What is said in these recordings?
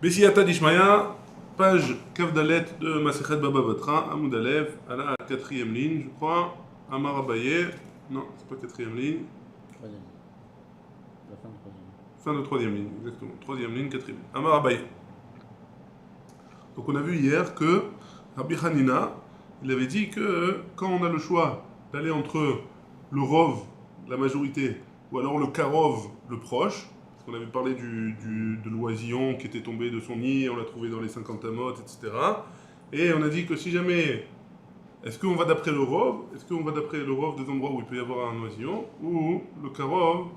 Bessiyata d'Ishmaïa, page Kavdalet de Masechet Baba Batra, Amoud Aleph, à la quatrième ligne, je crois. Amar Abaye, non, c'est pas quatrième ligne. Troisième. La fin de troisième. Fin de troisième ligne, exactement. Troisième ligne, quatrième ligne. Amar Abaye. Donc on a vu hier que Rabbi Hanina, il avait dit que quand on a le choix d'aller entre le Rov, la majorité, ou alors le Karov, le proche, parce qu'on avait parlé de l'oisillon qui était tombé de son nid, on l'a trouvé dans les 50 amot, etc. Et on a dit que si jamais, est-ce qu'on va d'après le Rov, est-ce qu'on va d'après le Rov des endroits où il peut y avoir un oisillon, ou le Karov,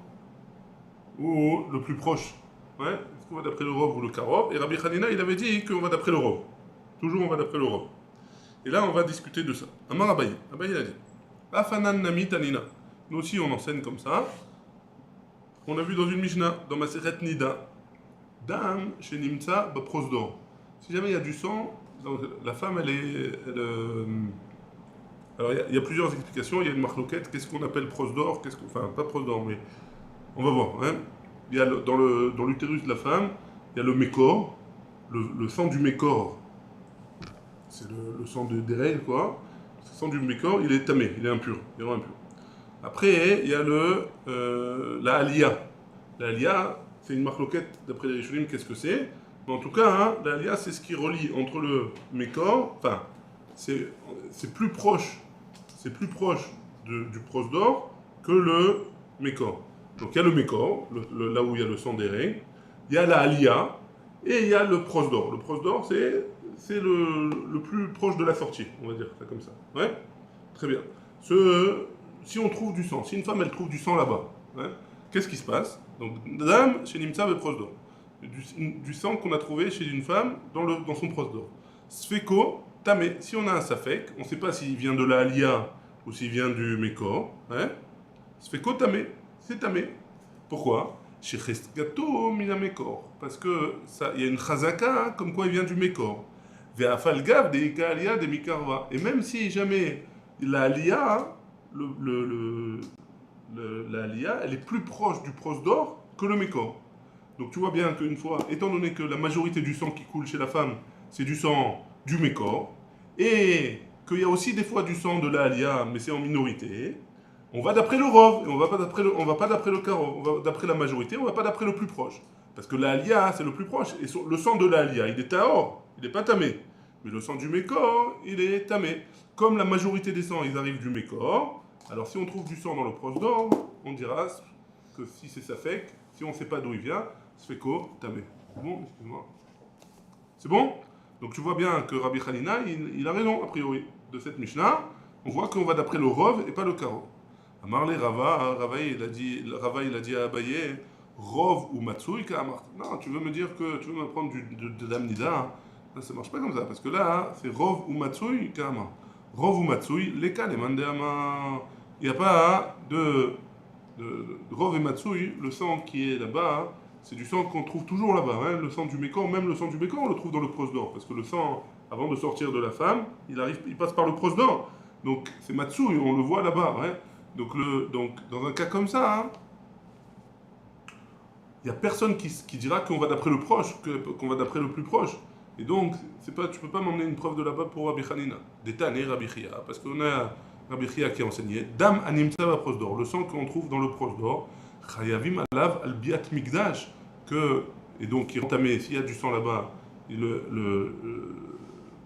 ou le plus proche. Ouais, est-ce qu'on va d'après le Rov ou le Karov? Et Rabbi Hanina, il avait dit qu'on va d'après le Rov. Toujours on va d'après le Rov. Et là, on va discuter de ça. Amar Abaye. Abaye, il a dit Afanan Nami Tanina. Nous aussi, on enseigne comme ça. On a vu dans une Mishnah, dans Maseret Nida, Dam chez Nimtsa Baprosdor. Si jamais il y a du sang, donc la femme, alors, il y a plusieurs explications. Il y a une marloquette. Qu'est-ce qu'on appelle prosdor? Enfin, pas prosdor, mais on va voir. Hein. Il y a dans l'utérus de la femme, il y a le mécor, le sang du mécor. C'est le sang des règles, quoi. Le sang du mécor, il est tamé, il est impur. Il est impur. Après, il y a la alia. La alia, c'est une marloquette, d'après les Rishonim, qu'est-ce que c'est? Mais en tout cas, hein, la alia, c'est ce qui relie entre le mécor, enfin, c'est plus proche du prosdor que le mécor. Donc il y a le mécor, là où il y a le sang des règles, il y a la alia, et il y a le prosdor. Le prosdor, c'est le plus proche de la sortie, on va dire ça comme ça. Ouais. Très bien. Si on trouve du sang, si une femme elle trouve du sang là-bas, hein, qu'est-ce qui se passe? Donc, dame chez Nimtsa et prosdor. Du sang qu'on a trouvé chez une femme dans son prosdor. Sfeko, tamé. Si on a un safek, on ne sait pas s'il vient de la alia ou s'il vient du mécor. Hein, sfeko tamé. C'est tamé. Pourquoi? Chez Chestgato mina mécor. Parce que il y a une chazaka, hein, comme quoi il vient du mécor. Ve'afalgav de ikalia de mikarva. Et même si jamais la alia, la alia, elle est plus proche du prosdor que le mécor. Donc tu vois bien qu'une fois, étant donné que la majorité du sang qui coule chez la femme, c'est du sang du mécor, et qu'il y a aussi des fois du sang de la alia, mais c'est en minorité, on va d'après le rov, et on va pas d'après le karov, on va d'après la majorité, on va pas d'après le plus proche. Parce que la alia, c'est le plus proche, et le sang de la alia, il est taor, il n'est pas tamé. Mais le sang du mécor, il est tamé. Comme la majorité des sangs, ils arrivent du mécor, alors si on trouve du sang dans le prosdor, on dira que si c'est safek, si on ne sait pas d'où il vient, sfeko, tamé. Bon, excuse-moi. C'est bon? Donc tu vois bien que Rabbi Hanina, il a raison, a priori, de cette Mishnah. On voit qu'on va d'après le Rov et pas le Karo. Amarle Rava, Rava il a dit à Abaye, Rov ou Matsui Kamart. Non, tu veux me dire que tu veux m'apprendre de Damnida, hein. Là, ça marche pas comme ça, parce que là, c'est Rov ou Matsui Kamart. Rov ou Matsui, les cas, les mandéama. Il n'y a pas de Rov et Matsui, le sang qui est là-bas, c'est du sang qu'on trouve toujours là-bas. Hein. Le sang du mécor, même le sang du mécor, on le trouve dans le prosdor. Parce que le sang, avant de sortir de la femme, il passe par le prosdor. Donc c'est Matsui, on le voit là-bas. Hein. Donc dans un cas comme ça, hein, il n'y a personne qui dira qu'on va d'après le proche, qu'on va d'après le plus proche. Et donc, tu ne peux pas m'emmener une preuve de là-bas pour Rabbi Hanina. Détané Rabbi Chia, parce qu'on a Rabbi Chia qui a enseigné Dam animtsa va prosdor, le sang qu'on trouve dans le prosdor, Chayavim alav al biat migdash, et donc qui rentamait, s'il y a du sang là-bas,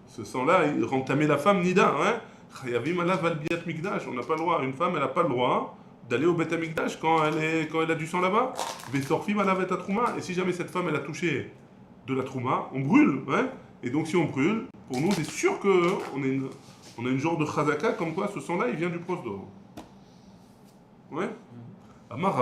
ce sang-là, il rentamait la femme Nida, hein. Chayavim alav al biat migdash, on n'a pas le droit, une femme, elle n'a pas le droit d'aller au Bet Amikdash quand elle a du sang là-bas. Vesorfim alav et trouma, et si jamais cette femme, elle a touché de la trouma, on brûle, hein. Et donc si on brûle, pour nous, c'est sûr qu'on a une genre de chazaka, comme quoi ce sang-là, il vient du prosdor. Ouais. Amar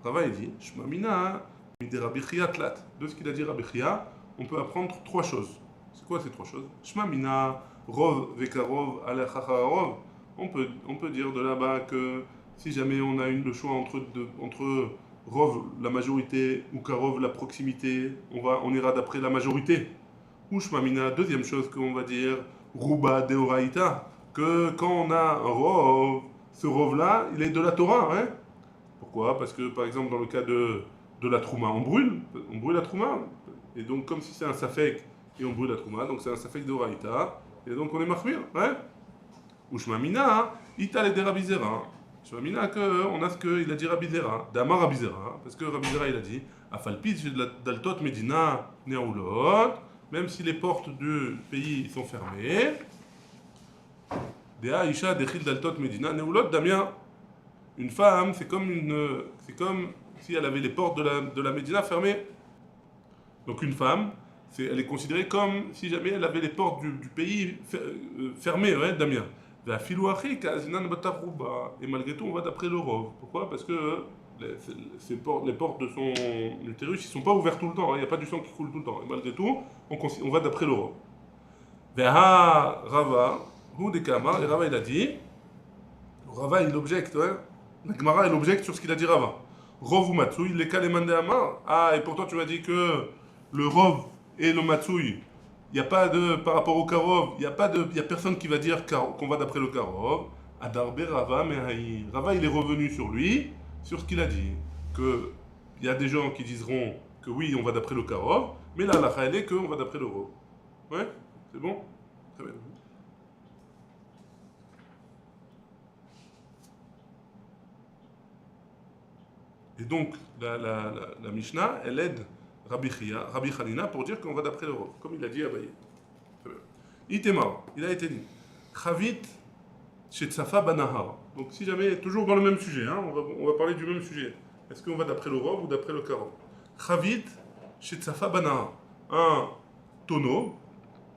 Rava il dit, Shmamina, mide Rabbi Chia tlat. De ce qu'il a dit Rabbi Chia, on peut apprendre trois choses. C'est quoi ces trois choses? Shmamina, rov vekarov alachacharov. On peut dire de là-bas que si jamais on a le choix entre rov, la majorité, ou karov, la proximité, on ira d'après la majorité. Ou shmamina, deuxième chose qu'on va dire, ruba deoraita, que quand on a un rov, ce rov-là, il est de la Torah, hein. Pourquoi? Parce que, par exemple, dans le cas de la trouma, on brûle la trouma. Et donc, comme si c'est un safek et on brûle la trouma, donc c'est un safek d'oraïta. Et donc, on est mahmir, ouais. Ou shmamina, ital et des rabizera. Shmamina, on a ce qu'il a dit rabizera, d'amar rabizera, parce que rabizera il a dit, afalpit daltot medina neoulot, même si les portes du pays sont fermées, Dea Isha Dechil Daltot Medina Neulot Damien. Une femme, c'est comme si elle avait les portes de la Médina fermées. Donc une femme, elle est considérée comme si jamais elle avait les portes du pays fermées, ouais, Damien. Et malgré tout, on va d'après le Rov. Pourquoi? Parce que les portes de son utérus, ils ne sont pas ouverts tout le temps. Il n'y a pas du sang qui coule tout le temps. Et malgré tout, on va d'après le Rov. Veha Rava, Hu Dekama, et Rava il a dit, Rava il objecte, ouais. La Gemara elle objecte sur ce qu'il a dit Rava. Rov ou Matsui, les Kalemande Amar. Ah, et pourtant tu m'as dit que le Rov et le Matsui, il n'y a pas de, par rapport au Karov, il n'y a personne qui va dire qu'on va d'après le Karov. Adarbe Rava, mais Rava il est revenu sur lui, sur ce qu'il a dit. Que il y a des gens qui diront que oui, on va d'après le Karov, mais là, la elle est qu'on va d'après le Rov. Ouais, c'est bon? Très bien. Et donc, la Mishnah, elle aide Rabbi Hanina pour dire qu'on va d'après le Rov, comme il a dit à Abaye. Itemar, il a été dit. Chavit Shetsafa Banahar. Donc, si jamais, toujours dans le même sujet, hein, on va parler du même sujet. Est-ce qu'on va d'après le Rov ou d'après le Karov? Chavit Shetsafa Banahar. Un tonneau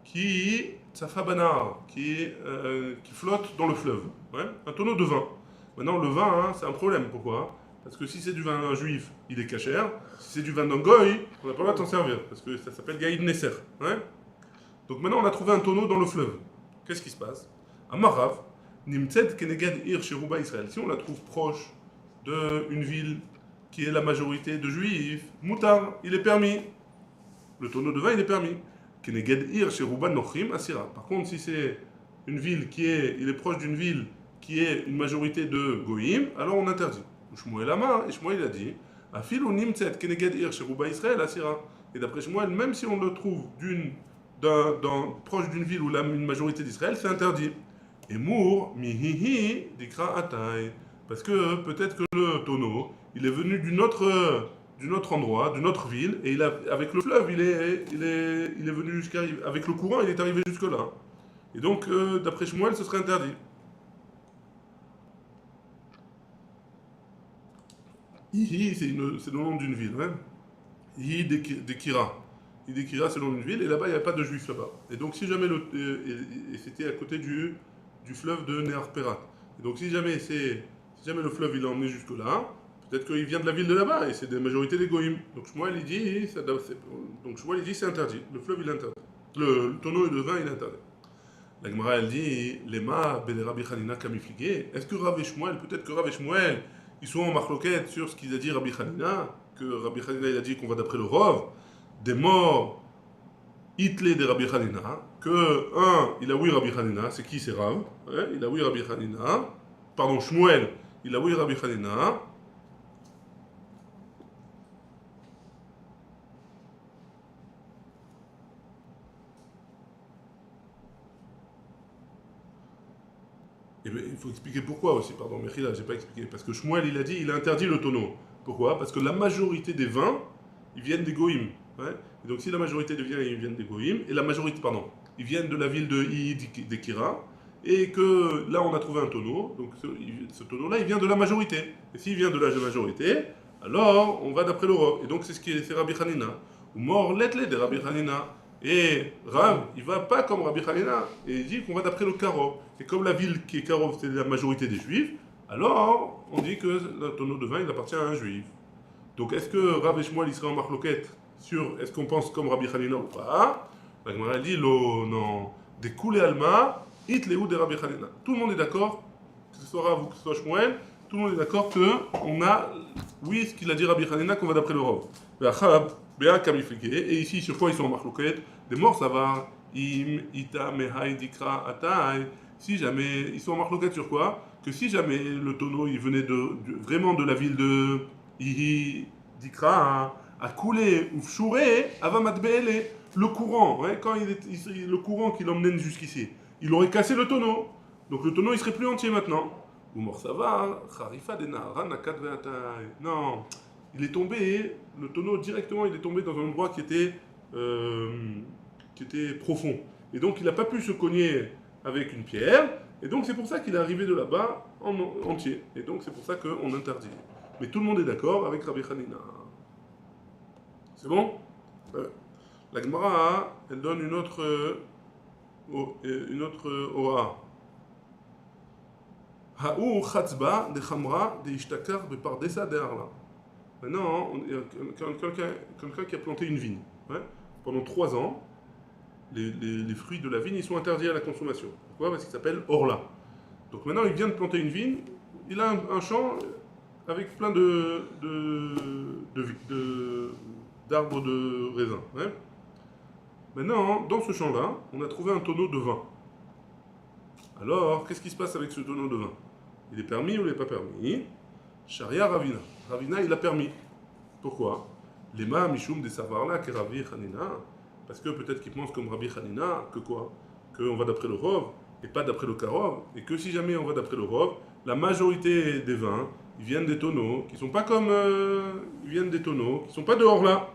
qui flotte dans le fleuve. Ouais, un tonneau de vin. Maintenant, le vin, hein, c'est un problème. Pourquoi? Parce que si c'est du vin d'un juif, il est cachère. Si c'est du vin d'un goy, on n'a pas le droit de s'en servir. Parce que ça s'appelle Gaïd Nesser. Ouais. Donc maintenant, on a trouvé un tonneau dans le fleuve. Qu'est-ce qui se passe? Amarav, Nimtzed Keneged Ir Sheruba Israël. Si on la trouve proche d'une ville qui est la majorité de juifs, Moutar, il est permis. Le tonneau de vin, il est permis. Keneged Ir Sheruba Nochrim Asira. Par contre, si c'est une ville il est proche d'une ville qui est une majorité de goïm, alors on interdit. Shmuel Amar, et Shmuel a dit, Afil ou Nimtzet Keneged Ir Sheruba Israël Asira. Et d'après Shmuel, même si on le trouve proche d'une ville où une majorité d'Israël, c'est interdit. Et Mour, Mihihi, Dikra Atay. Parce que peut-être que le tonneau, il est venu d'un autre endroit, d'une autre ville, et avec le fleuve, il est venu avec le courant, il est arrivé jusque-là. Et donc, d'après Shmuel, ce serait interdit. Ihi, c'est le nom d'une ville. Hein. Ihi Dekira. Ihi Dekira, c'est le nom d'une ville, et là-bas, il n'y a pas de juifs là-bas. Et donc, si jamais c'était à côté du fleuve de Neharperat. Et donc, si jamais le fleuve, il est emmené jusque-là, peut-être qu'il vient de la ville de là-bas, et c'est la majorité des goïms. Donc, Shmuel, il dit, c'est interdit. Le fleuve, il est interdit. Le tonneau de vin, il est interdit. La Gemara, elle dit, Lema, Bele Rabbi Hanina Kamifligé. Est-ce que Rav et Shmuel, peut-être que Rav et Shmuel, ils sont en marloquette sur ce qu'il a dit Rabbi Hanina, que Rabbi Hanina, il a dit qu'on va d'après le Rov, des morts, Hitlé de Rabbi Hanina, il a oui Rabbi Hanina, c'est qui c'est Rav? Ouais, il a oui Rabbi Hanina, pardon, Shmuel, il a oui Rabbi Hanina. Et bien, il faut expliquer pourquoi aussi, pardon, Mechila, j'ai pas expliqué. Parce que Shmuel, il a dit, il a interdit le tonneau. Pourquoi? Parce que la majorité des vins, ils viennent des goïms. Ouais. Et donc si la majorité des vins, ils viennent des goïms, et ils viennent de la ville de Dekira, et que là, on a trouvé un tonneau, donc ce tonneau-là, il vient de la majorité. Et s'il vient de la majorité, alors on va d'après le Rov. Et donc c'est Rabbi Hanina. Ou mort l'etle de Rabbi Hanina. Et Rav, il va pas comme Rabbi Hanina, et il dit qu'on va d'après le Karov. Et comme la ville qui est Karov, c'est la majorité des juifs, alors on dit que le tonneau de vin, il appartient à un juif. Donc est-ce que Rav et Shmuel, ils seraient en marloquette sur est-ce qu'on pense comme Rabbi Hanina ou pas? La Gemara dit, non, des coulées alma, it lehu de Rabbi Hanina. Tout le monde est d'accord, que ce soit Rav ou que ce soit Shmuel, tout le monde est d'accord qu'on a, oui, ce qu'il a dit Rabbi Hanina, qu'on va d'après le Rov. Et ici, sur quoi ils sont en marloquette? Des morts, ça va. Im, ita, mehai, dikra, atai. Si jamais, ils sont en marloquette sur quoi? Que si jamais le tonneau, il venait vraiment de la ville de Ihi, dikra, À couler ou fchouré, avamatbele, le courant, ouais, quand le courant qui l'emmène jusqu'ici, il aurait cassé le tonneau. Donc le tonneau il serait plus entier maintenant. Ou morsava, kharifa de nahara nakat ve'atay. Non, il est tombé, le tonneau directement il est tombé dans un endroit qui était profond. Et donc il n'a pas pu se cogner avec une pierre. Et donc c'est pour ça qu'il est arrivé de là-bas en entier. Et donc c'est pour ça qu'on interdit. Mais tout le monde est d'accord avec Rabbi Hanina. C'est bon? La Gemara, elle donne une autre OA. Ha'u chatzba de chamra de ishtakar bepardesa de arla. Maintenant, il y a quelqu'un qui a planté une vigne. Ouais. Pendant 3 ans, les fruits de la vigne ils sont interdits à la consommation. Pourquoi? Parce qu'il s'appelle orla. Donc maintenant, il vient de planter une vigne, il a un champ avec plein d'arbres de raisin. Ouais. Maintenant, dans ce champ-là, on a trouvé un tonneau de vin. Alors, qu'est-ce qui se passe avec ce tonneau de vin? Il est permis ou il n'est pas permis? Sharia Ravina. Ravina, il a permis. Pourquoi? Lema Mishum de Savarla que Rabbi Hanina. Parce que peut-être qu'il pense comme Rabbi Hanina que quoi? Qu'on va d'après le Rov et pas d'après le Karov. Et que si jamais on va d'après le Rov, la majorité des vins, ils viennent des tonneaux qui sont pas comme. Ils viennent des tonneaux qui sont pas dehors là.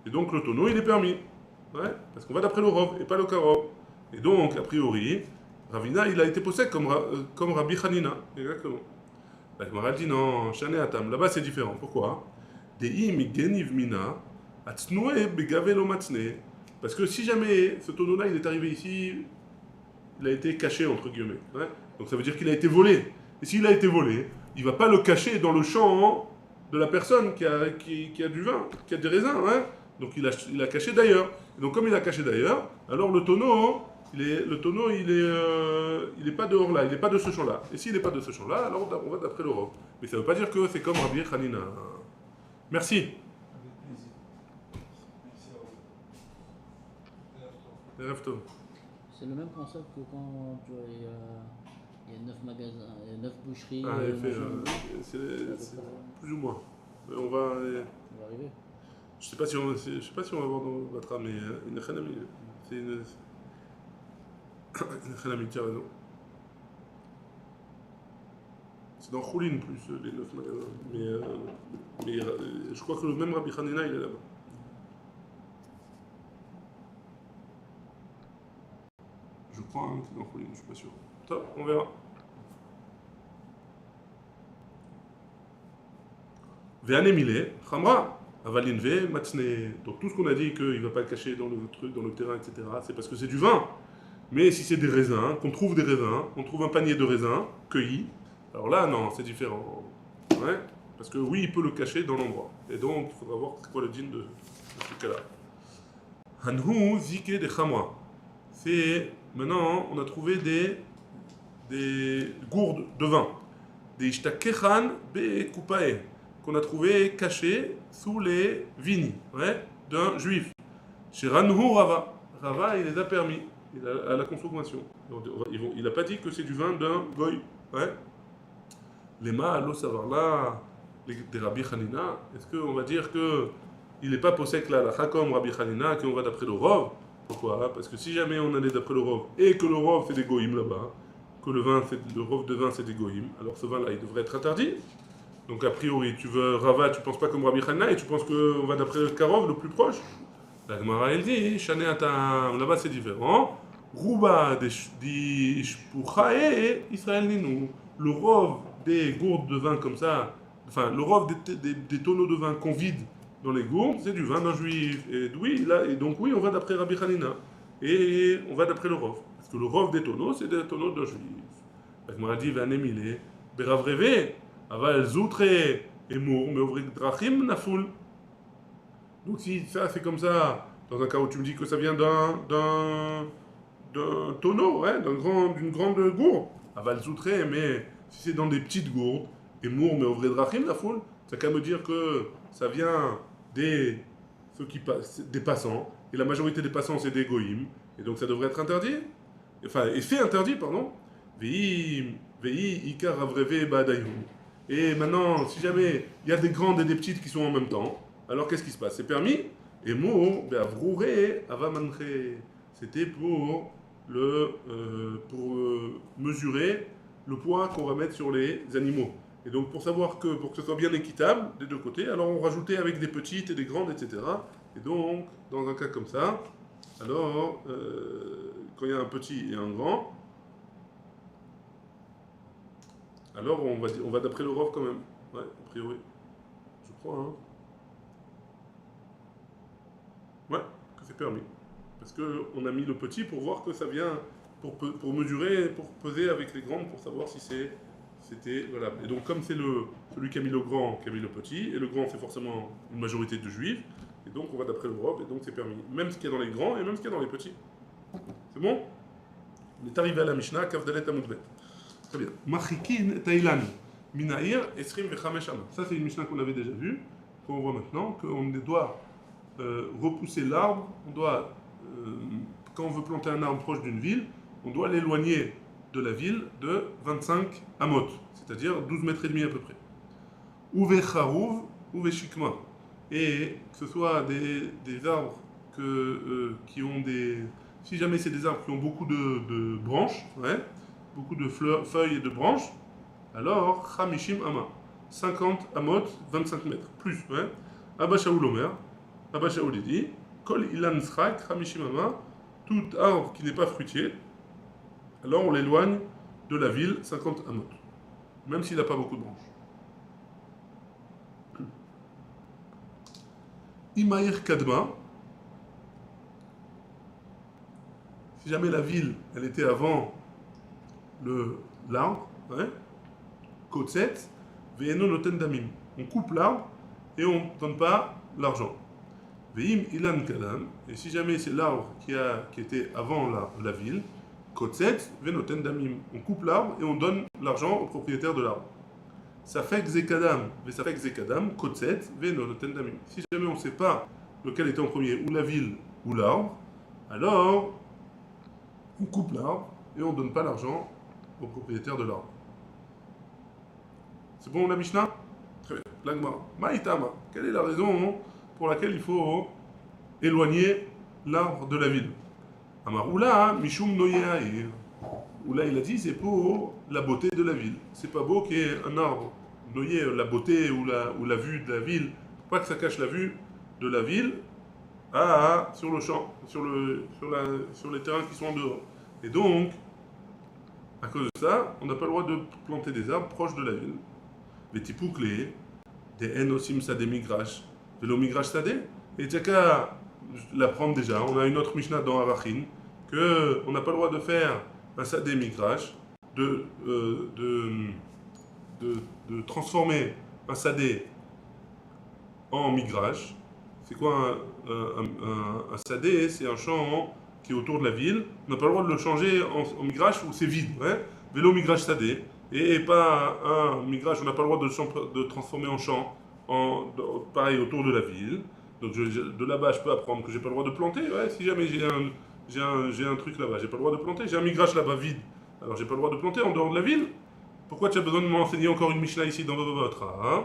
Et donc le tonneau, il est permis. Ouais, parce qu'on va d'après le Rov et pas le Karov. Et donc, a priori, Ravina, il a été possède comme Rabbi Hanina. Exactement. La Gemara dit non, Shane Atam. Là-bas, c'est différent. Pourquoi? Parce que si jamais ce tonneau-là, il est arrivé ici, il a été caché, entre guillemets. Ouais. Donc ça veut dire qu'il a été volé. Et s'il a été volé, il ne va pas le cacher dans le champ de la personne qui a du vin, qui a des raisins. Ouais. Donc il a caché d'ailleurs. Et donc comme il a caché d'ailleurs, alors le tonneau, il est pas dehors là, il n'est pas de ce champ-là. Et s'il n'est pas de ce champ-là, alors on va d'après le Rov. Mais ça ne veut pas dire que c'est comme Rabbi Hanina. Merci. Avec plaisir. Merci à vous. Erev Tov. C'est le même concept que quand tu vois, il y a 9 magasins, il y a 9 boucheries. Ah, c'est plus ou moins. On va arriver. Je sais pas si on va voir dans votre âme, mais une Khanami, c'est une Khanami, tu as raison. C'est dans Choulin plus les 9 magasins. Mais je crois que le même Rabbi Hanina il est là-bas. Je crois que c'est dans Choulin, je suis pas sûr. Top, on verra. Ve'anemile, Khamra. Avalinve, Matsne. Donc tout ce qu'on a dit qu'il ne va pas le cacher dans le truc, dans le terrain, etc., c'est parce que c'est du vin. Mais si c'est des raisins, qu'on trouve des raisins, on trouve un panier de raisins cueillis, alors là, non, c'est différent. Ouais. Parce que oui, il peut le cacher dans l'endroit. Et donc, il faudra voir c'est quoi le din de ce cas-là. Hanhu zike de Khamra. C'est, maintenant, on a trouvé des gourdes de vin. Des ishtakechan be kupae. Qu'on a trouvé caché sous les vignes, ouais, d'un juif. Chez Ranhu Rava. Rava, il les a permis à la consommation. Donc, il n'a pas dit que c'est du vin d'un goy. Ouais. Les mâles, savoir là, des Rabbi Hanina, est-ce qu'on va dire qu'il n'est pas possèque là, la Hakom Rabbi Hanina, qu'on va d'après le Rov? Pourquoi? Parce que si jamais on allait d'après le Rov, et que le Rov c'est des goïms là-bas, que le Rov de vin c'est des goïms, alors ce vin-là il devrait être interdit. Donc a priori, tu veux Rava, tu penses pas comme Rabbi Hanina et tu penses qu'on va d'après le Karov, le plus proche. La Gemara elle dit, Shane Atam, là-bas c'est différent. Rouba di Shpuchae Israël Ninu. Le Rov des gourdes de vin comme ça, enfin le Rov des tonneaux de vin qu'on vide dans les gourdes, c'est du vin d'un juif. Et oui, là, et donc oui, on va d'après Rabbi Hanina. Et on va d'après le Rov. Parce que le Rov des tonneaux, c'est des tonneaux d'un juif. La Gemara dit, Vanemile, Berav Reve. Aval zoutre et mour, mais ouvrir drachim nafoul. Donc si ça c'est comme ça, dans un cas où tu me dis que ça vient d'un tonneau, ouais, d'une grande gourde, aval zoutre, mais si c'est dans des petites gourdes, et mour, mais ouvrir drachim nafoul, ça qu'à me dire que ça vient des passants, et la majorité des passants c'est des goïms, et donc ça devrait être interdit, enfin, et c'est interdit, pardon. Vei ikar avreve ba'adayhu. Et maintenant, si jamais il y a des grandes et des petites qui sont en même temps, alors qu'est-ce qui se passe? C'est permis. Et mo, be'avrouré, avamanche. C'était pour mesurer le poids qu'on va mettre sur les animaux. Et donc pour savoir que, pour que ce soit bien équitable des deux côtés, alors on rajoutait avec des petites et des grandes, etc. Et donc, dans un cas comme ça, alors, quand il y a un petit et un grand, alors on va d'après le Rav quand même. Ouais, a priori. Je crois, hein. Ouais, que c'est permis. Parce qu'on a mis le petit pour voir que ça vient, pour mesurer, pour peser avec les grandes, pour savoir si c'était valable. Et donc comme c'est celui qui a mis le grand qui a mis le petit, et le grand c'est forcément une majorité de juifs, et donc on va d'après le Rav, et donc c'est permis. Même ce qu'il y a dans les grands, et même ce qu'il y a dans les petits. C'est bon? On est arrivé à la Mishnah, Kavdalet Amudbet. Très bien. Machikin Tailan, Minaïr, Esrim Vechamesh Ama. Ça c'est une Mishnah qu'on avait déjà vue, qu'on voit maintenant, qu'on doit repousser l'arbre, on doit, quand on veut planter un arbre proche d'une ville, on doit l'éloigner de la ville de 25 amot, c'est-à-dire 12 mètres et demi à peu près. Ouve charouv, ouve shikma. Et que ce soit des arbres qui ont des... Si jamais c'est des arbres qui ont beaucoup de branches, ouais, beaucoup de feuilles et de branches, alors chamishim ama. 50 amot, 25 mètres, plus, ouais. Abba Shaul Omer, Abba Shaul dit, Kol ilan srak, chamishim ama, tout arbre qui n'est pas fruitier, alors on l'éloigne de la ville 50 amot, même s'il n'a pas beaucoup de branches. Imaïr Kadma, si jamais la ville, elle était avant l'arbre, hein, Kotset, Ve'eno noten damim. On coupe l'arbre et on ne donne pas l'argent. Ve'im ilan kadam, et si jamais c'est l'arbre qui était avant la ville, Kotset, Ve'noten damim. On coupe l'arbre et on donne l'argent au propriétaire de l'arbre. Safek zekadam, Ve'safek zekadam, Kotset, Ve'noten damim. Si jamais on ne sait pas lequel était en premier, ou la ville ou l'arbre, alors on coupe l'arbre et on ne donne pas l'argent au propriétaire de l'arbre. C'est bon la Mishnah? Très bien. L'Agma. Maïtama. Quelle est la raison pour laquelle il faut éloigner l'arbre de la ville? Amaroula, Mishum Noyeaïr. Oula, il a dit, c'est pour la beauté de la ville. C'est pas beau qu'il y ait un arbre noyé, la beauté ou la vue de la ville. Pas que ça cache la vue de la ville sur le champ, sur les terrains qui sont en dehors. Et donc, à cause de ça, on n'a pas le droit de planter des arbres proches de la ville. Les tipouklés, des enosim sadé migrash, vélo migrash sadé. Et t'as qu'à l'apprendre déjà. On a une autre Mishnah dans Arachin, qu'on n'a pas le droit de faire un sadé migrash, de transformer un sadé en migrash. C'est quoi un sadé? C'est un champ qui est autour de la ville. On n'a pas le droit de le changer en migrash où c'est vide. Ouais, vélo migrash sadé. Et pas un migrash, on n'a pas le droit de transformer en champ, pareil autour de la ville. Donc de là-bas, je peux apprendre que j'ai pas le droit de planter. Ouais, si jamais j'ai un truc là-bas, j'ai pas le droit de planter. J'ai un migrash là-bas vide, alors j'ai pas le droit de planter en dehors de la ville. Pourquoi tu as besoin de m'enseigner encore une Mishnah ici dans votre hein?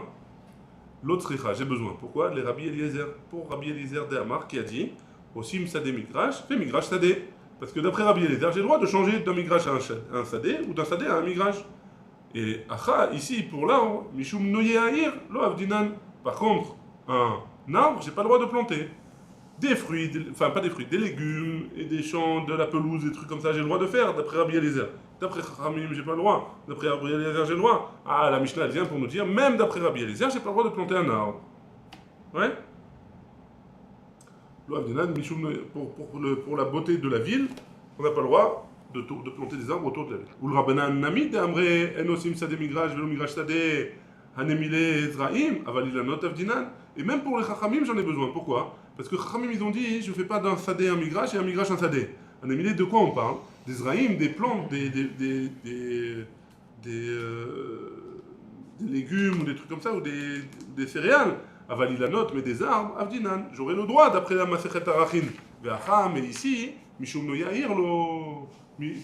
L'autre j'ai besoin. Pourquoi? Les Rabbi Eliezer. Pour Rabbi Eliezer de Hamar qui a dit Osim sadé migrash, fais migrash sadé. Parce que d'après Rabbi Eliezer, j'ai le droit de changer d'un migrash à un sadé ou d'un sadé à un migrash. Et Acha, ici, pour l'arbre, Mishum Noye Aïr, lo Avdinan. Par contre, un arbre, j'ai pas le droit de planter. Des fruits, enfin pas des fruits, des légumes et des champs, de la pelouse, des trucs comme ça, j'ai le droit de faire, d'après Rabbi Eliezer. D'après Chachamim, j'ai pas le droit. D'après Rabbi Eliezer, j'ai le droit. Ah, la Mishnah, elle vient pour nous dire, même d'après Rabbi Eliezer, j'ai pas le droit de planter un arbre. Ouais? Lo Avdinan, Mishum, pour la beauté de la ville, on n'a pas le droit de planter des arbres autour de la ville. Ou le Rabbanan Namid Amré Enosim Sadé Migrash, Velo Migrash Sadé, Hanemile Ezraim, Avalilanot Avdinan. Et même pour les Chachamim, j'en ai besoin. Pourquoi? Parce que Chachamim, ils ont dit je ne fais pas d'un Sadé un Migrash et un Migrash un Sadé. Hanemile, de quoi on parle? Des Ezraim, des plantes, des légumes ou des trucs comme ça, ou des céréales. Avalilanot, mais des arbres, Avdinan. J'aurai le droit d'après la Masechet Arachin. Ve'acham, mais ici, Mishum Noyair,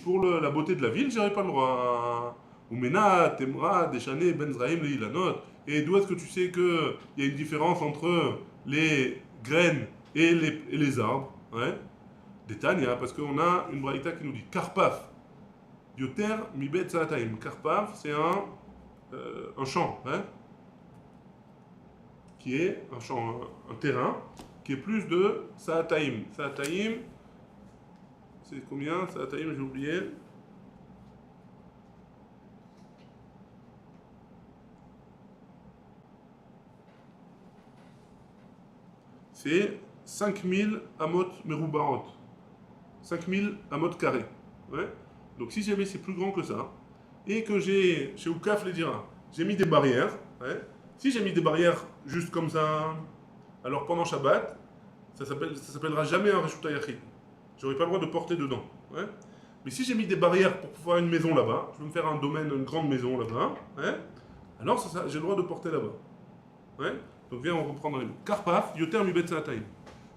pour la beauté de la ville, j'aurais pas le droit. Oumena, Temra, Deshané, Ben Zraim, Leilanot. Et d'où est-ce que tu sais qu'il y a une différence entre les graines et les arbres. Ouais. Des Tanya, parce qu'on a une braïta qui nous dit Karpaf, Yoter Mibet Saataim. Karpaf, c'est un champ, hein, qui est un champ, un terrain, qui est plus de Saataim. Saataim, c'est combien? Saataim, j'ai oublié. C'est 5000 amot meroubaot. 5000 amot carrés. Ouais. Donc si jamais c'est plus grand que ça, et que j'ai, chez Oukaf les dira, j'ai mis des barrières, ouais. Si j'ai mis des barrières juste comme ça, alors pendant Shabbat, ça s'appellera jamais un Reshut HaYachid. J'aurai pas le droit de porter dedans. Ouais. Mais si j'ai mis des barrières pour pouvoir une maison là-bas, je veux me faire un domaine, une grande maison là-bas, ouais, alors j'ai le droit de porter là-bas. Ouais. Donc viens, on reprend dans les mots. Karpaf, Yoter Mibet Saataim.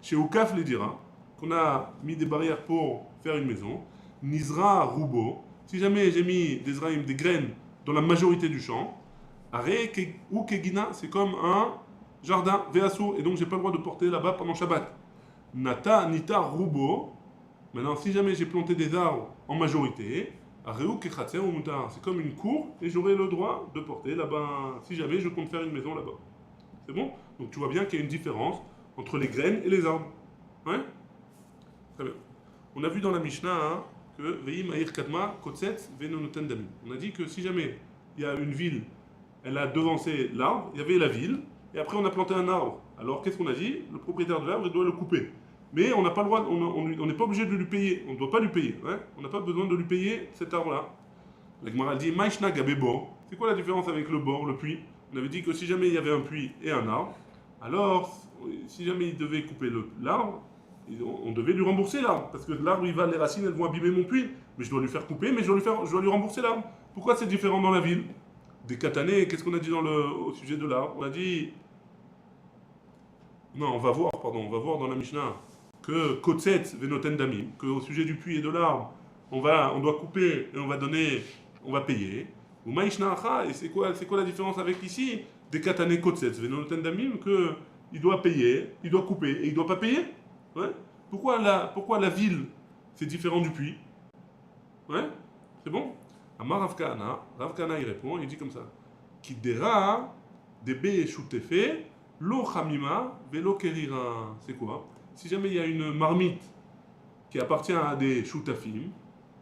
Chez Oukaf les dira, qu'on a mis des barrières pour faire une maison, Nizra Roubo, si jamais j'ai mis des zraïm, des graines dans la majorité du champ, Are ou Kegina, c'est comme un jardin, Veasur, et donc j'ai pas le droit de porter là-bas pendant Shabbat. Nata, Nita Roubo, maintenant si jamais j'ai planté des arbres en majorité, Are ou Kechatser ou Mutar, c'est comme une cour et j'aurai le droit de porter là-bas, si jamais je compte faire une maison là-bas. C'est bon? Donc tu vois bien qu'il y a une différence entre les graines et les arbres. Ouais? Très bien. On a vu dans la Mishnah hein, que Veim Aïr Kadma Kotsetz Venonoten Damim. On a dit que si jamais il y a une ville, elle a devancé l'arbre, il y avait la ville, et après on a planté un arbre. Alors qu'est-ce qu'on a dit? Le propriétaire de l'arbre, il doit le couper. Mais on n'a pas le droit, on n'est pas obligé de lui payer, on ne doit pas lui payer. Ouais, on n'a pas besoin de lui payer cet arbre-là. La Gemara dit Maïshna Gabebo. C'est quoi la différence avec le bord, le puits? On avait dit que si jamais il y avait un puits et un arbre, alors si jamais il devait couper l'arbre, on devait lui rembourser l'arbre. Parce que l'arbre, les racines, elles vont abîmer mon puits. Mais je dois lui faire couper, mais je dois lui rembourser l'arbre. Pourquoi c'est différent dans la ville? Des katanées, qu'est-ce qu'on a dit au sujet de l'arbre? On a dit. Non, on va voir dans la Mishnah que Kotset Venoten Damim, qu'au sujet du puits et de l'arbre, on doit couper et on va payer. Ou Maïshna Acha, et c'est quoi la différence avec ici? Des katanées Kotset Venoten Damim, qu'il doit payer, il doit couper et il ne doit pas payer? Ouais. Pourquoi la ville, c'est différent du puits? Ouais, c'est bon? Amar Rav Kahana il répond, il dit comme ça. Kidera debe shutefe lo chamima velo kerira. C'est quoi? Si jamais il y a une marmite qui appartient à des shutafim,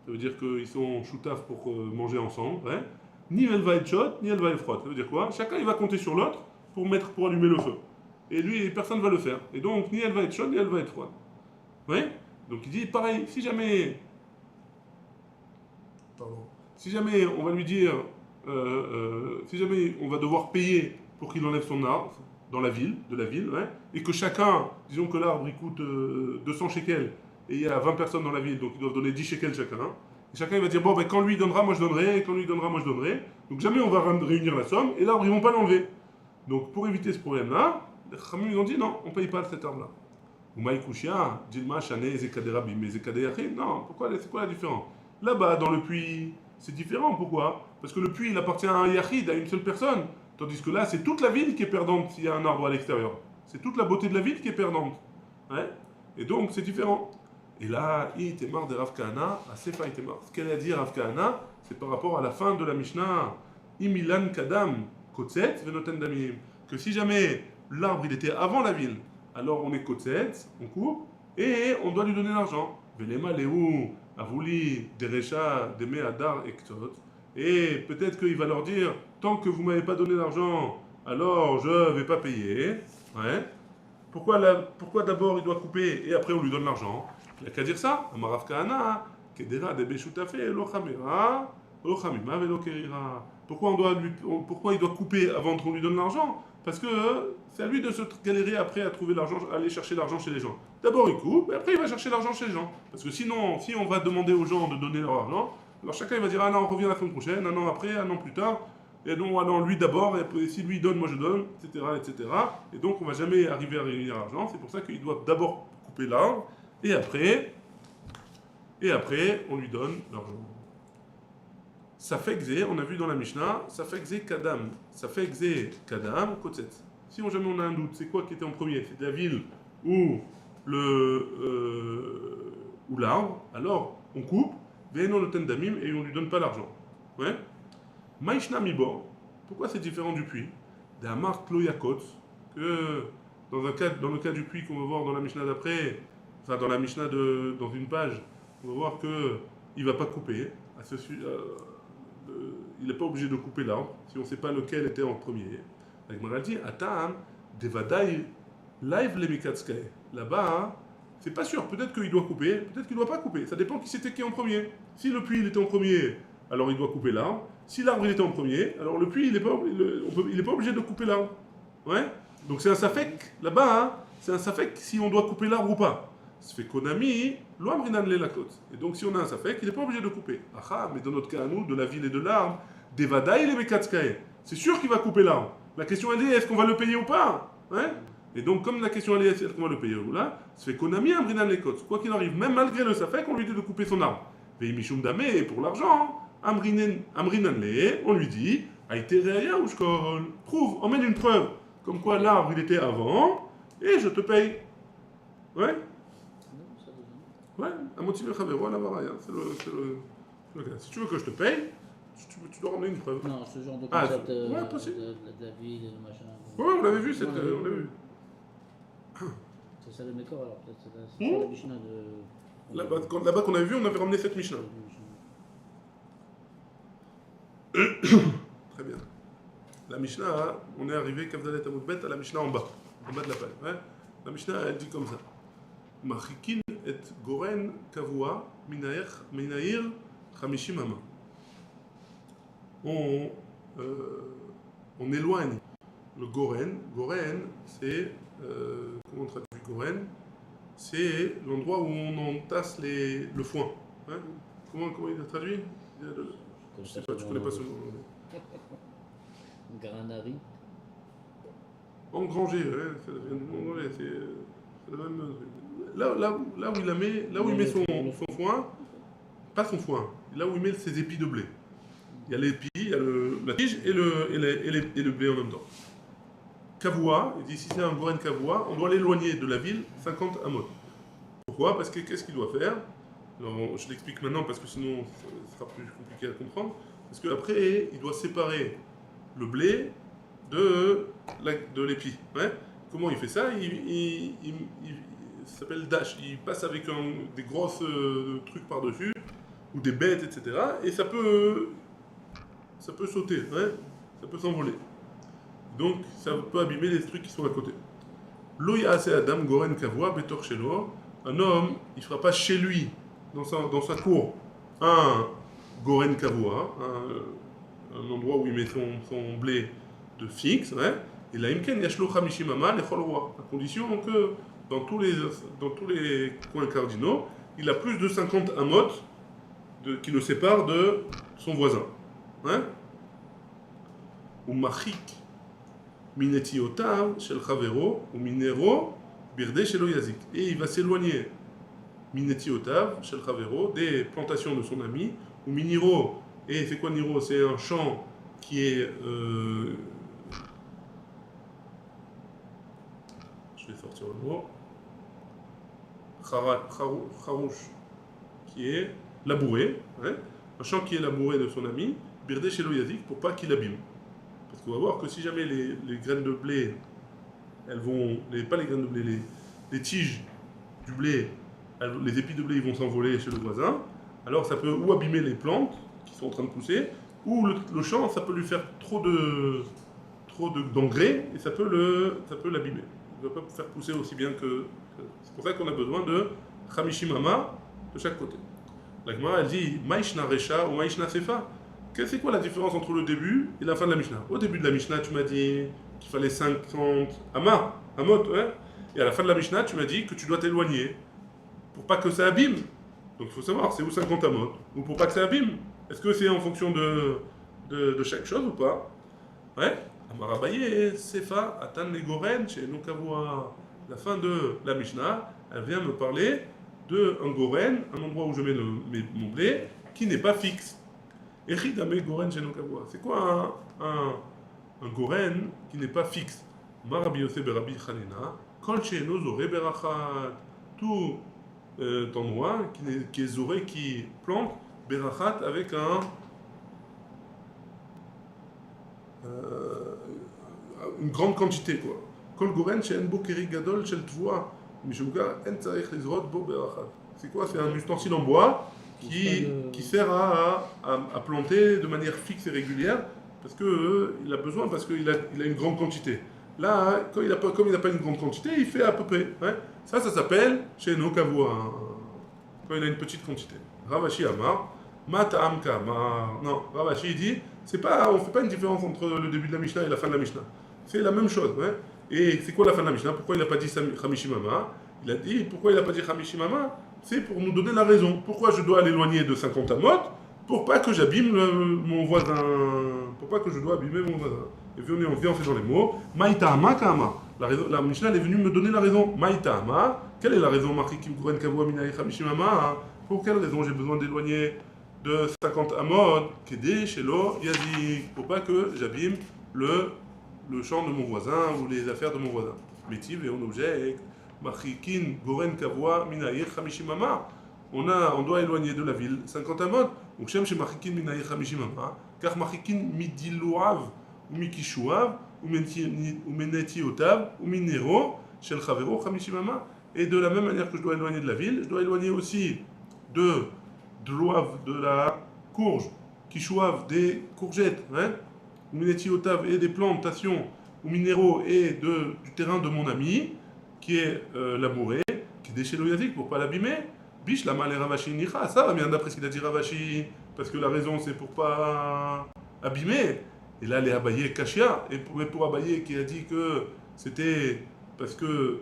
ça veut dire qu'ils sont shutaf pour manger ensemble, ouais, ni elle va être chaude, ni elle va être froide. Ça veut dire quoi? Chacun il va compter sur l'autre pour allumer le feu. Et lui, personne ne va le faire. Et donc, ni elle va être chaude, ni elle va être froide. Oui? Donc il dit, pareil, si jamais on va lui dire, si jamais on va devoir payer pour qu'il enlève son arbre de la ville, ouais, et que chacun, disons que l'arbre il coûte 200 shekels, et il y a 20 personnes dans la ville, donc ils doivent donner 10 shekels chacun, et chacun il va dire, bon, ben, quand lui donnera, moi je donnerai, et quand lui donnera, moi je donnerai. Donc jamais on va réunir la somme, et l'arbre ils vont pas l'enlever. Donc pour éviter ce problème-là, les Khamim ils ont dit, non, on ne paye pas cet arbre-là. Ou Maïkouchia, Dilma, Chané, Zekaderabi, mais Zekadeyachid, non, c'est quoi la différence? Là-bas, dans le puits, c'est différent, pourquoi? Parce que le puits, il appartient à un Yachid, à une seule personne. Tandis que là, c'est toute la ville qui est perdante s'il y a un arbre à l'extérieur. C'est toute la beauté de la ville qui est perdante. Ouais. Et donc, c'est différent. Et là, Itemar de Rav Kahana, Asefa Itemar. Ce qu'elle a dit Rav Kahana, c'est par rapport à la fin de la Mishnah. Imilan Kadam, Kotset, Venoten Damim. Que si jamais l'arbre, il était avant la ville, alors on est Kotset, on coupe, et on doit lui donner l'argent. Velema Leou, Avouli, Derecha, Deme Adar, Ektot. Et peut-être qu'il va leur dire, tant que vous ne m'avez pas donné l'argent, alors je ne vais pas payer. Ouais. Pourquoi d'abord il doit couper et après on lui donne l'argent? Il n'y a qu'à dire ça. Amarav Kahana, Kedera de Beshutafe, Lo Chamera, Lo Chamima, Velo Kerira. Pourquoi il doit couper avant qu'on lui donne l'argent? Parce que c'est à lui de se galérer après à trouver l'argent, à aller chercher l'argent chez les gens. D'abord il coupe, et après il va chercher l'argent chez les gens. Parce que sinon, si on va demander aux gens de donner leur argent, alors chacun il va dire ah non, on revient la semaine prochaine, un an après, un an plus tard, et donc ah non, lui d'abord, et si lui donne, moi je donne, etc., etc. Et donc on va jamais arriver à réunir l'argent. C'est pour ça qu'ils doivent d'abord couper l'arbre, et après on lui donne l'argent. Ça fait Xé, on a vu dans la Mishnah, ça fait Xé Kadam, Kotset. si jamais on a un doute, c'est quoi qui était en premier? C'est la ville ou le ou l'arbre, alors on coupe, Ve'eno noten damim, et on lui donne pas l'argent. Ouais? Maïshna mibor, pourquoi c'est différent du puits? D'Amar Tloyakot, que dans le cas du puits qu'on va voir dans la Mishnah d'après, enfin dans la Mishnah dans une page, on va voir que il va pas couper. Il n'est pas obligé de couper l'arbre si on ne sait pas lequel était en premier. La Gemara dit Atam devadai live le mikatskae. Là-bas, hein, c'est pas sûr. Peut-être qu'il doit couper, peut-être qu'il ne doit pas couper. Ça dépend qui c'était qui en premier. Si le puits il était en premier, alors il doit couper l'arbre. Si l'arbre il était en premier, alors le puits il n'est pas obligé de couper l'arbre. Ouais. Donc c'est un safek là-bas. Hein, c'est un safek si on doit couper l'arbre ou pas. Ça fait konami, l'oamrinan le lakot. Et donc si on a un safek, il n'est pas obligé de couper. Ah, mais dans notre cas à nous, de la ville et de l'arbre, devadaï le mekatskae. C'est sûr qu'il va couper l'arbre. La question elle est, est-ce qu'on va le payer ou pas? Ouais. Et donc, comme la question elle est, est-ce qu'on va le payer ou là, ça fait konami amrinan le kot. Quoi qu'il arrive, même malgré le safek, on lui dit de couper son arbre. Veimishum damé, pour l'argent, amrinan le, on lui dit, aïtereya ou shkol. Prouve, emmène une preuve. Comme quoi l'arbre il était avant, et je te paye. Ouais. Ouais, à motiver Chavero, à la varaya. C'est le cas. Si tu veux que je te paye, tu dois ramener une preuve. Non, ce genre de concept ouais, possible. de la ville et le machin. Ouais, on l'avait vu, on l'avait vu. C'est ça le Mekor alors, peut-être c'est ça la Mishnah de. Là-bas qu'on avait vu, on avait ramené cette Mishnah. Très bien. La Mishnah, on est arrivé, Kavdalet Amoudbet, à la Mishnah en bas de la page. Ouais. La Mishnah, elle dit comme ça. Machikin et Goren Kavua Minair Chamishim Ama. On éloigne le Goren. Goren, c'est. Comment on traduit Goren? C'est l'endroit où on entasse le foin. Hein? Comment il a traduit? Je sais pas, tu connais pas ce mot. Granari. Engranger, ouais, ça vient du mot anglais, c'est le même. Là où il met son foin, pas son foin, là où il met ses épis de blé. Il y a l'épi, il y a la tige et le blé en même temps. Kavua, il dit si c'est un goren kavua, on doit l'éloigner de la ville 50 amot. Pourquoi? Parce que qu'est-ce qu'il doit faire? Alors, je l'explique maintenant parce que sinon ça sera plus compliqué à comprendre. Parce qu'après, il doit séparer le blé de l'épi. Ouais. Comment il fait ça? Ça s'appelle dash. Il passe avec des grosses trucs par-dessus, ou des bêtes, etc. Et ça peut sauter, ouais. Ça peut s'envoler. Donc, ça peut abîmer les trucs qui sont à côté. Lo ya'ase adam goren kavua betor shelo. Un homme, il ne fera pas chez lui, dans sa cour, un goren kavua, un endroit où il met son blé de fixe, ouais. Et là, imken yashlo chamishim ama lechol roi, à condition que dans tous les coins cardinaux, il a plus de 50 amot qui le séparent de son voisin. Ouais. Ou machik minetiotav shel chavero ou minero birde shelo yazik. Et il va s'éloigner minetiotav shel chavero des plantations de son ami ou miniro. Et c'est quoi niro? C'est un champ qui est je vais sortir le mot charouche, qui est labouré, hein, un champ qui est labouré de son ami, birdé chez l'oyazik, pour pas qu'il abîme. Parce qu'on va voir que si jamais les graines de blé, pas les graines de blé, les tiges du blé, les épis de blé, ils vont s'envoler chez le voisin, alors ça peut ou abîmer les plantes qui sont en train de pousser, ou le champ, ça peut lui faire trop d'engrais, et ça peut l'abîmer. Il ne va pas faire pousser aussi bien que. C'est pour ça qu'on a besoin de Chamishimama de chaque côté. La Gemara, elle dit Maïshna Recha ou Maïshna Sefa. C'est quoi la différence entre le début et la fin de la Mishnah? Au début de la Mishnah, tu m'as dit qu'il fallait 50 amot, ouais. Et à la fin de la Mishnah, tu m'as dit que tu dois t'éloigner pour pas que ça abîme. Donc il faut savoir, c'est où 50 amot? Ou pour pas que ça abîme? Est-ce que c'est en fonction de chaque chose ou pas? Ouais. Amarabaye, Sefa, Atan Legoren, chez Nokavua. La fin de la Mishnah, elle vient me parler d'un goren, un endroit où je mets mon blé, qui n'est pas fixe. Echidame goren chez Nokavua. C'est quoi un goren qui n'est pas fixe? Ma Rabbi Yosef Rabbi Chanina, Kol She'eno Zoreh Berachat. Tout endroit qui est Zoreh, qui plante Berachat avec une grande quantité, quoi. Kol Goren She'en Bo Keri Gadol Shel Tvua, Mishuga En Tzarech Lizrot Bo Berachat. C'est quoi? C'est un ustensile en bois qui sert à planter de manière fixe et régulière parce qu'il a besoin, parce qu'il a une grande quantité. Là, comme il n'a pas une grande quantité, il fait à peu près. Hein. Ça s'appelle chez nos Kavua, quand il a une petite quantité. Ravashi Amar, Mata'am Kamar. Non, Ravashi dit, on ne fait pas une différence entre le début de la Mishnah et la fin de la Mishnah. C'est la même chose. Hein. Et c'est quoi la fin de la Mishnah? Pourquoi il n'a pas dit Hamishimama? Il a dit, pourquoi il n'a pas dit Hamishimama? C'est pour nous donner la raison. Pourquoi je dois l'éloigner de 50 amot? Pour pas que j'abîme mon voisin. Pour pas que je dois abîmer mon voisin. Et puis on fait dans les mots. Maïta'ama ka'ama. La Mishnah elle est venue me donner la raison. Maïta'ama. Quelle est la raison? Machikim Goren Kavua Minaï Hamishimama. Pour quelle raison j'ai besoin d'éloigner de 50 amot? Kede Shelo Yazik. Pour pas que j'abîme le champ de mon voisin ou les affaires de mon voisin. Métiv et on objecte. Machikin Goren Kavua Minaï Hamishimama. On doit éloigner de la ville 50 amot. Donc Shem chez Machikin Minaï Hamishimama. Car Machikin Midilouav. Ou Mikishuav, ou Menetiotav, ou Minero, Shel Chavero, Chamishimama. Et de la même manière que je dois éloigner de la ville, je dois éloigner aussi de l'oave, de la courge, Kishuav, des courgettes, hein, ou Menetiotav, et des plantations, ou Minero, et du terrain de mon ami, qui est labouré, qui est déchet loyazik pour ne pas l'abîmer. Bish la malé Ravashi Nicha, ça va bien d'après ce qu'il a dit Ravashi, parce que la raison c'est pour pas abîmer. Et là, les Abaye Kashia, et pour Abaye qui a dit que c'était parce que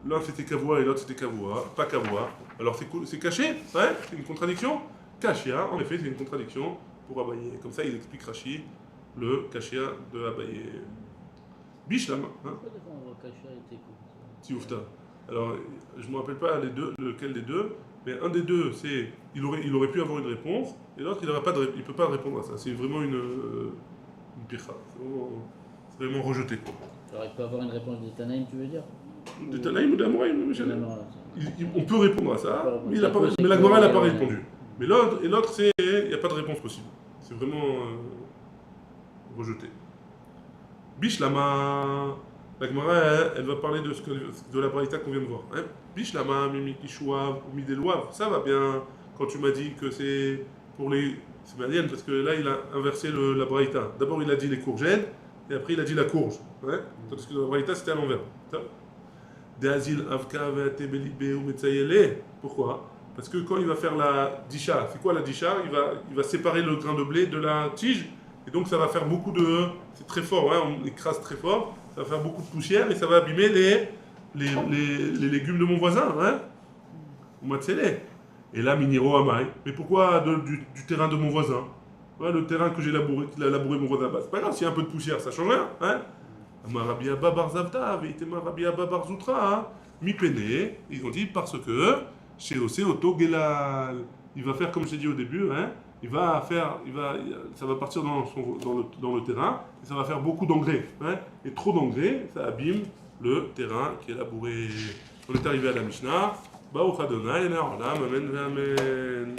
l'un c'était Kavua et l'autre c'était Kavua, pas Kavua. Alors c'est caché, hein, c'est une contradiction. Kashia, en effet, c'est une contradiction pour Abaye. Comme ça, il explique Rashi le Kashia de Abaye. Bishlam, hein. Pourquoi des fois on voit Kashia et Tekou? Tioufta. Alors, je ne me rappelle pas lequel des deux, mais un des deux, c'est il aurait pu avoir une réponse, et l'autre, il ne peut pas répondre à ça. C'est vraiment une pircha. C'est vraiment rejeté, quoi. Alors il peut avoir une réponse des Tanaïm, tu veux dire? Des Tanaïm ou d'Amoraïm, on peut répondre à ça, mais la Gemara Gemara n'a pas répondu. Mais l'autre, il n'y a pas de réponse possible. C'est vraiment rejeté. Bishlama. La Gemara, elle va parler de la braïta qu'on vient de voir. Hein? Bishlama, Mimikishuav, ou Midelouav, ça va bien quand tu m'as dit que c'est pour les. C'est malien parce que là il a inversé la braïta. D'abord il a dit les courgettes et après il a dit la courge. Hein? Parce que la braïta c'était à l'envers. Deazil avka ve'atebelibe ou metzayele. Pourquoi? Parce que quand il va faire la disha, c'est quoi la disha? Il va séparer le grain de blé de la tige et donc ça va faire beaucoup de. C'est très fort, hein? On écrase très fort. Ça va faire beaucoup de poussière et ça va abîmer les légumes de mon voisin, hein? Ou matzélé. Et là, miniro amai. Mais pourquoi du terrain de mon voisin? Ouais, le terrain que j'ai labouré, qu'il a labouré mon voisin. Bah, c'est pas grave, s'il y a un peu de poussière, ça change rien, hein? Rabbi Abba bar Zavta, Veitema Rabbi Abba bar Zoutra, hein? Mi pene. Ils ont dit parce que chez Ose Oto Gelal. Il va faire comme je t'ai dit au début, hein? Ça va partir dans le terrain et ça va faire beaucoup d'engrais. Hein, et trop d'engrais, ça abîme le terrain qui est labouré. On est arrivé à la Mishnah. Baruch Adonai, Amen, Amen.